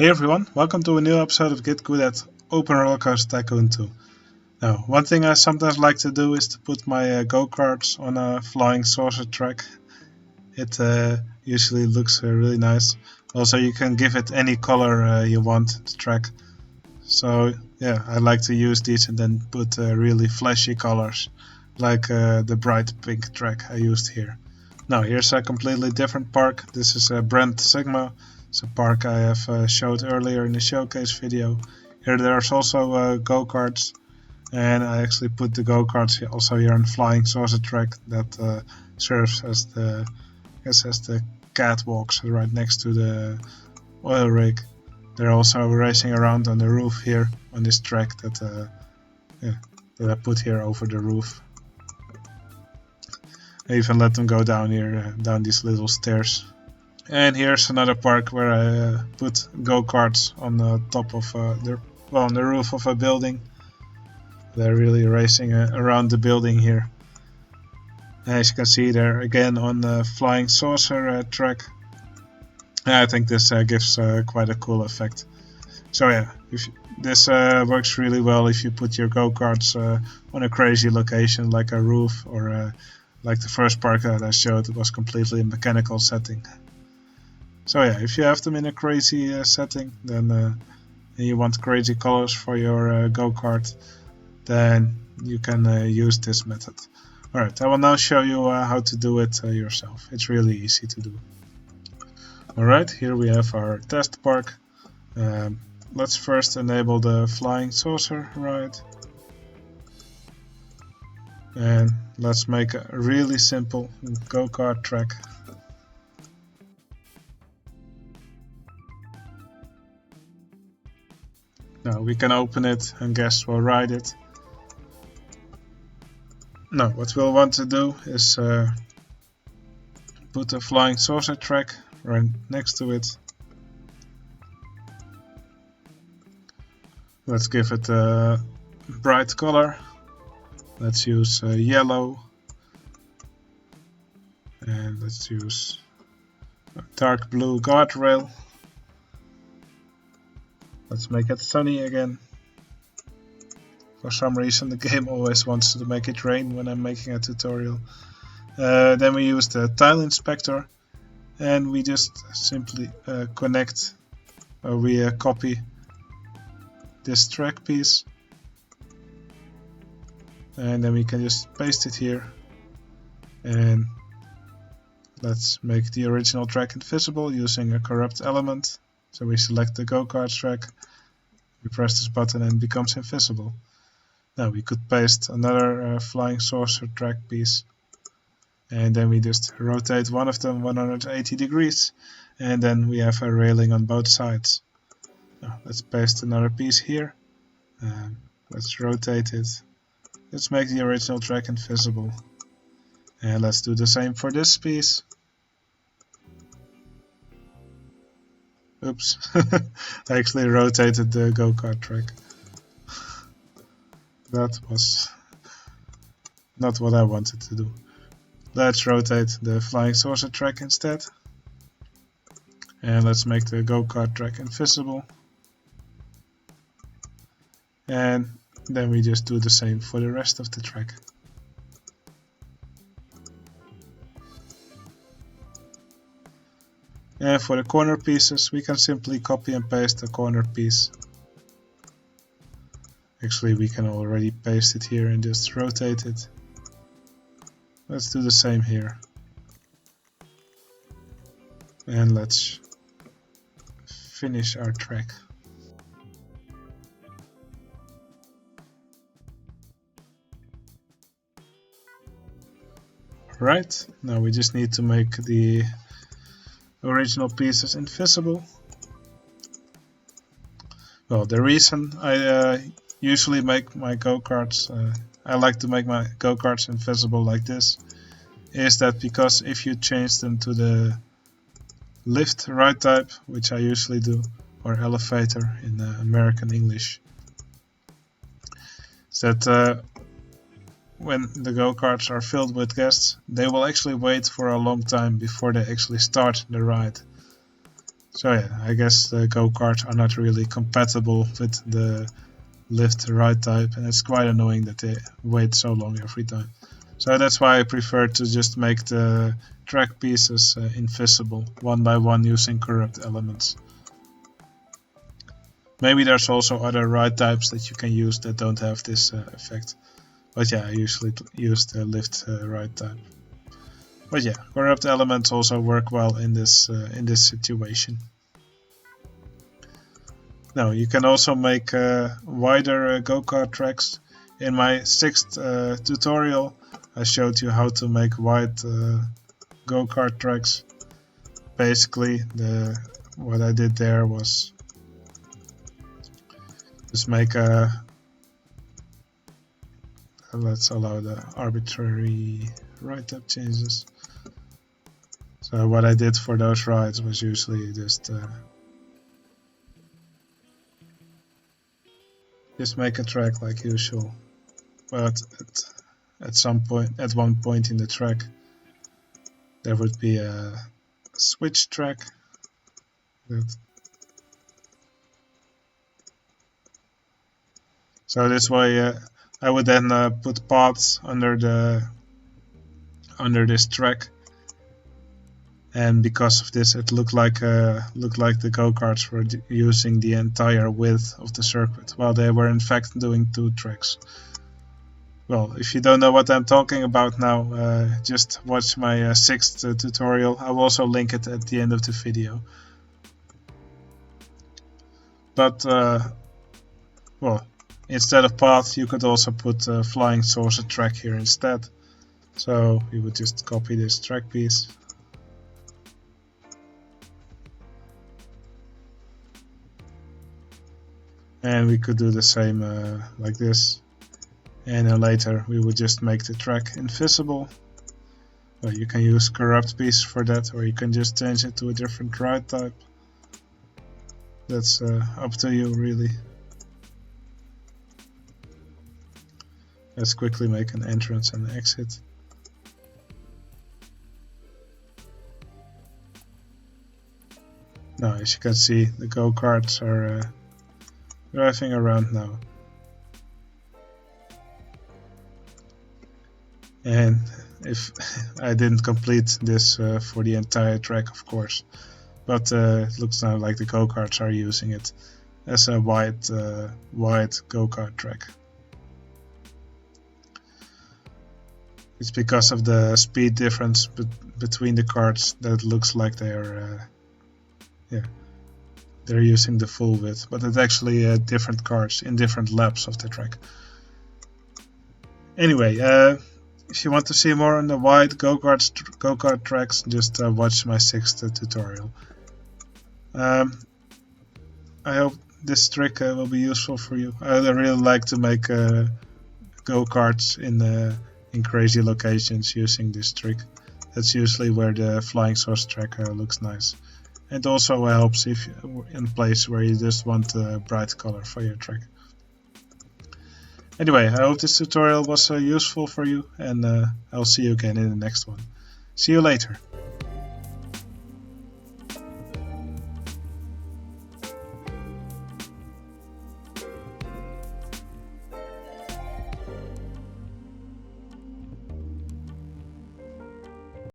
Hey everyone, welcome to a new episode of Git Good at OpenRCT2. Now, one thing I sometimes like to do is to put my Go Karts on a flying saucer track. It usually looks really nice. Also, you can give it any color you want, the track. So yeah, I like to use these and then put really flashy colors, like the bright pink track I used here. Now, here's a completely different park. This is a Brent Sigma. It's a park I have showed earlier in the showcase video. Here there's also Go Karts, and I actually put the Go Karts also here on flying saucer track that serves as the catwalks right next to the oil rig. They're also racing around on the roof here on this track that I put here over the roof. I even let them go down here, down these little stairs. And here's another park where I put Go Karts on the top of on the roof of a building. They're really racing around the building here. As you can see, they're again on the flying saucer track. I think this gives quite a cool effect. So yeah, this works really well if you put your Go Karts on a crazy location like a roof or like the first park that I showed. It was completely a mechanical setting. So yeah, if you have them in a crazy setting, then and you want crazy colors for your go-kart, then you can use this method. Alright, I will now show you how to do it yourself. It's really easy to do. Alright, here we have our test park. Let's first enable the flying saucer ride. And let's make a really simple go-kart track. Now we can open it and guests will ride it. Now what we'll want to do is put a flying saucer track right next to it. Let's give it a bright color. Let's use yellow. And let's use a dark blue guardrail. Let's make it sunny again. For some reason the game always wants to make it rain when I'm making a tutorial. Then we use the tile inspector and we just simply connect or we copy this track piece. And then we can just paste it here. And let's make the original track invisible using a corrupt element. So we select the Go Karts track, we press this button and it becomes invisible. Now we could paste another flying saucer track piece and then we just rotate one of them 180 degrees and then we have a railing on both sides. Now let's paste another piece here, let's rotate it, let's make the original track invisible and let's do the same for this piece. Oops, I actually rotated the go-kart track. That was not what I wanted to do. Let's rotate the flying saucer track instead. And let's make the go-kart track invisible. And then we just do the same for the rest of the track. And for the corner pieces, we can simply copy and paste the corner piece. Actually, we can already paste it here and just rotate it. Let's do the same here. And let's finish our track. Right, now we just need to make the original pieces invisible. Well, the reason I usually make my go-karts, I like to make my go-karts invisible like this, is that because if you change them to the lift ride type, which I usually do, or elevator in American English, is that when the go-karts are filled with guests, they will actually wait for a long time before they actually start the ride. So yeah, I guess the Go Karts are not really compatible with the lift ride type, and it's quite annoying that they wait so long every time. So that's why I prefer to just make the track pieces invisible one by one using corrupt elements. Maybe there's also other ride types that you can use that don't have this effect. But yeah, I usually use the lift ride type. But yeah, corrupt elements also work well in this situation. Now you can also make wider go-kart tracks. In my 6th tutorial, I showed you how to make wide go-kart tracks. Basically, what I did there was just make a. Let's allow the arbitrary ride type changes. So what I did for those rides was usually just make a track like usual, but at one point in the track, there would be a switch track. So this way, I would then put paths under this track, and because of this, it looked like the go-karts were using the entire width of the circuit, while they were in fact doing 2 tracks. Well, if you don't know what I'm talking about now, just watch my 6th tutorial. I will also link it at the end of the video. But well, instead of path, you could also put a flying saucer track here instead. So we would just copy this track piece. And we could do the same like this. And then later we would just make the track invisible. Well, you can use corrupt piece for that, or you can just change it to a different ride type. That's up to you, really. Let's quickly make an entrance and exit. Now, as you can see, the go-karts are driving around now. And if I didn't complete this for the entire track, of course, but it looks now like the go-karts are using it as a wide go-kart track. It's because of the speed difference between the karts that it looks like they're using the full width, but it's actually different karts in different laps of the track. Anyway, if you want to see more on the wide go-kart tracks, just watch my 6th tutorial. I hope this trick will be useful for you. I really like to make go-karts in crazy locations using this trick. That's usually where the flying saucer track looks nice. It also helps if you're in a place where you just want a bright color for your track. Anyway, I hope this tutorial was useful for you, and I'll see you again in the next one. See you later.